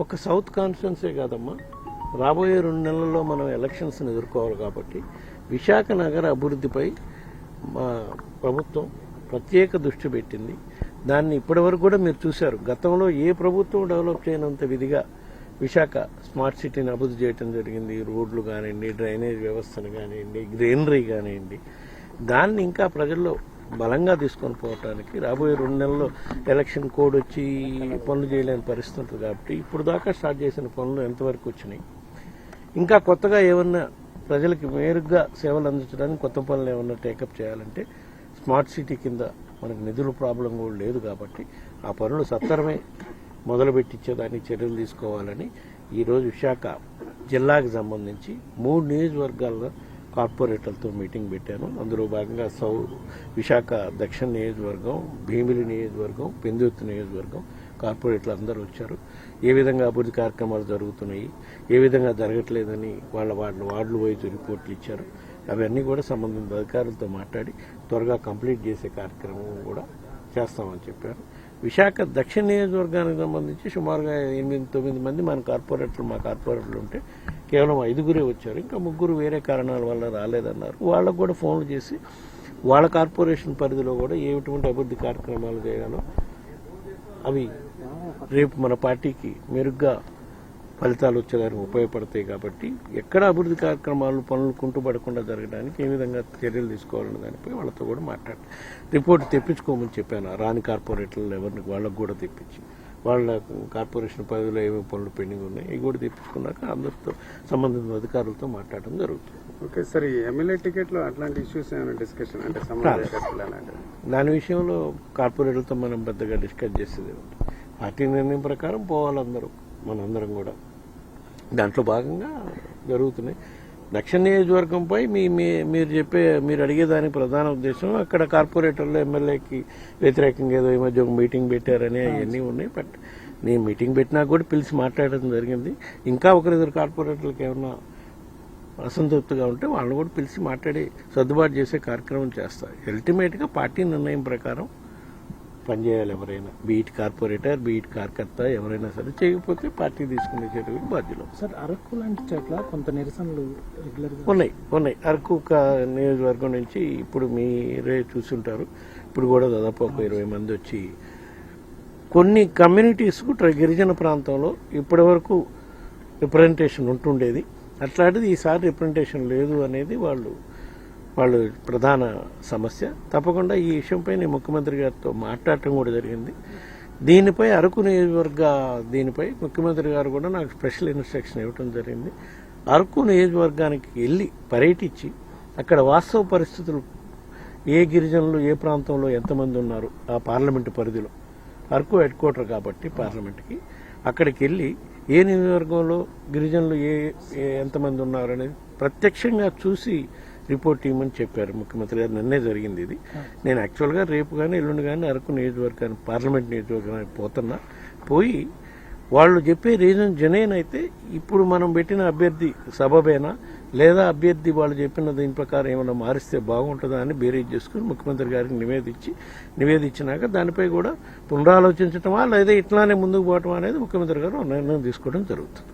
ఒక south constituency కాదమ్మా, రాబోయే 2 నెలల్లో మనం ఎలక్షన్స్ని ఎదుర్కోవాలి కాబట్టి విశాఖ నగర అభివృద్ధిపై మా ప్రభుత్వం ప్రత్యేక దృష్టి పెట్టింది. దాన్ని ఇప్పటివరకు కూడా మీరు చూశారు. గతంలో ఏ ప్రభుత్వం డెవలప్ చేయనంత విధిగా విశాఖ స్మార్ట్ సిటీని అభివృద్ధి చేయడం జరిగింది. రోడ్లు కానివ్వండి, డ్రైనేజ్ వ్యవస్థను కానివ్వండి, గ్రీనరీ కానివ్వండి, దాన్ని ఇంకా ప్రజల్లో బలంగా తీసుకొని పోవటానికి రాబోయే 2 నెలల్లో ఎలక్షన్ కోడ్ వచ్చి పనులు చేయలేని పరిస్థితి ఉంటుంది కాబట్టి ఇప్పుడు దాకా స్టార్ట్ చేసిన పనులు ఎంతవరకు వచ్చినాయి, ఇంకా కొత్తగా ఏమన్నా ప్రజలకి మేరుగ్గా సేవలు అందించడానికి కొత్త పనులు ఏమన్నా టేకప్ చేయాలంటే స్మార్ట్ సిటీ కింద మనకు నిధుల ప్రాబ్లం కూడా లేదు కాబట్టి ఆ పనులు సత్వరమే మొదలుపెట్టించేదానికి చర్యలు తీసుకోవాలని ఈరోజు విశాఖ జిల్లాకు సంబంధించి 3 నియోజకవర్గాల కార్పొరేటర్లతో మీటింగ్ పెట్టాను. అందులో భాగంగా విశాఖ దక్షిణ నియోజకవర్గం, భీమిలి నియోజకవర్గం, పెందుర్తి నియోజకవర్గం కార్పొరేటర్లు అందరూ వచ్చారు. ఏ విధంగా అభివృద్ధి కార్యక్రమాలు జరుగుతున్నాయి, ఏ విధంగా జరగట్లేదని వాళ్ళ వార్డులు వైపు రిపోర్ట్లు ఇచ్చారు. అవన్నీ కూడా సంబంధిత అధికారులతో మాట్లాడి త్వరగా కంప్లీట్ చేసే కార్యక్రమం కూడా చేస్తామని చెప్పారు. విశాఖ దక్షిణ నియోజకవర్గానికి సంబంధించి సుమారుగా 8-9 మంది మా కార్పొరేటర్లు ఉంటే కేవలం 5గురే వచ్చారు. ఇంకా 3 వేరే కారణాల వల్ల రాలేదన్నారు. వాళ్ళకు కూడా ఫోన్లు చేసి వాళ్ళ కార్పొరేషన్ పరిధిలో కూడా ఎటువంటి అభివృద్ధి కార్యక్రమాలు చేయాలో అవి రేపు మన పార్టీకి మెరుగ్గా ఫలితాలు వచ్చేదానికి ఉపయోగపడతాయి కాబట్టి ఎక్కడ అభివృద్ధి కార్యక్రమాలు పనులు కుంటుపడకుండా జరగడానికి ఏ విధంగా చర్యలు తీసుకోవాలనే దానిపై వాళ్ళతో కూడా మాట్లాడి రిపోర్ట్ తెప్పించుకోమని చెప్పాను. రాని కార్పొరేటర్లు ఎవరిని వాళ్ళకు కూడా తెప్పించి వాళ్ళ కార్పొరేషన్ పరిధిలో ఏమేమి పనులు పెండింగ్ ఉన్నాయి ఇవి కూడా తెప్పించుకున్నాక అందరితో సంబంధిత అధికారులతో మాట్లాడడం జరుగుతుంది. ఓకే సార్, ఈ ఎమ్మెల్యే టికెట్లో అట్లాంటి ఇష్యూస్ ఏమైనా డిస్కషన్ అంటే దాని విషయంలో కార్పొరేటర్లతో మనం పెద్దగా డిస్కస్ చేసేది పార్టీ నిర్ణయం ప్రకారం పోవాలి అందరూ, మనందరం కూడా దాంట్లో భాగంగా జరుగుతున్నాయి. దక్షిణ నియోజకవర్గంపై మీరు అడిగేదానికి ప్రధాన ఉద్దేశం అక్కడ కార్పొరేటర్లు ఎమ్మెల్యేకి వ్యతిరేకంగా ఏదో ఈ మధ్య ఒక మీటింగ్ పెట్టారని అవన్నీ ఉన్నాయి. బట్ నేను మీటింగ్ పెట్టినా కూడా పిలిచి మాట్లాడడం జరిగింది. ఇంకా ఒకరిద్దరు కార్పొరేటర్లకు ఏమన్నా అసంతృప్తిగా ఉంటే వాళ్ళని కూడా పిలిచి మాట్లాడి సర్దుబాటు చేసే కార్యక్రమం చేస్తారు. అల్టిమేట్గా పార్టీ నిర్ణయం ప్రకారం పనిచేయాలి. ఎవరైనా బీట్ కార్పొరేటర్, బీట్ కార్యకర్త ఎవరైనా సరే చేయకపోతే పార్టీ తీసుకునే చర్యలకు బాధ్యులు. సార్, అరకు లాంటి చోట్ల కొంత నిరసనలు రెగ్యులర్గా ఉన్నాయి. అరకు నియోజకవర్గం నుంచి ఇప్పుడు మీరే చూసుంటారు. ఇప్పుడు కూడా దాదాపు ఒక 20 మంది వచ్చి కొన్ని కమ్యూనిటీస్కు గిరిజన ప్రాంతంలో ఇప్పటి వరకు రిప్రజెంటేషన్ ఉంటుండేది. అట్లాంటిది ఈసారి రిప్రజెంటేషన్ లేదు అనేది వాళ్ళు ప్రధాన సమస్య. తప్పకుండా ఈ విషయంపై నేను ముఖ్యమంత్రి గారితో మాట్లాడటం కూడా జరిగింది. దీనిపై అరకు దీనిపై ముఖ్యమంత్రి గారు కూడా నాకు స్పెషల్ ఇన్స్ట్రక్షన్ ఇవ్వడం జరిగింది. అరకు నియోజకవర్గానికి వెళ్ళి పర్యటించి అక్కడ వాస్తవ పరిస్థితులు ఏ గిరిజనులు ఏ ప్రాంతంలో ఎంతమంది ఉన్నారు ఆ పార్లమెంటు పరిధిలో, అరకు హెడ్ క్వార్టర్ కాబట్టి పార్లమెంట్కి అక్కడికి వెళ్ళి ఏ నియోజకవర్గంలో గిరిజనులు ఎంతమంది ఉన్నారు అనేది ప్రత్యక్షంగా చూసి రిపోర్ట్ ఇవ్వమని చెప్పారు ముఖ్యమంత్రి గారు. నిన్నే జరిగింది ఇది. నేను యాక్చువల్గా రేపు కానీ ఎల్లుండి కానీ అరకు నియోజకవర్గానికి పార్లమెంట్ నియోజకవర్గానికి పోయి వాళ్ళు చెప్పే రీజన్ జెన్యూన్ అయితే ఇప్పుడు మనం పెట్టిన అభ్యర్థి సబబేనా లేదా అభ్యర్థి వాళ్ళు చెప్పిన దీని ప్రకారం ఏమైనా మారిస్తే బాగుంటుందా అని బేరీజ్ చేసుకుని ముఖ్యమంత్రి గారికి నివేదించినాక దానిపై కూడా పునరాలోచించటమా లేదా ఇట్లానే ముందుకు పోవటమా అనేది ముఖ్యమంత్రి గారు నిర్ణయం తీసుకోవడం జరుగుతుంది.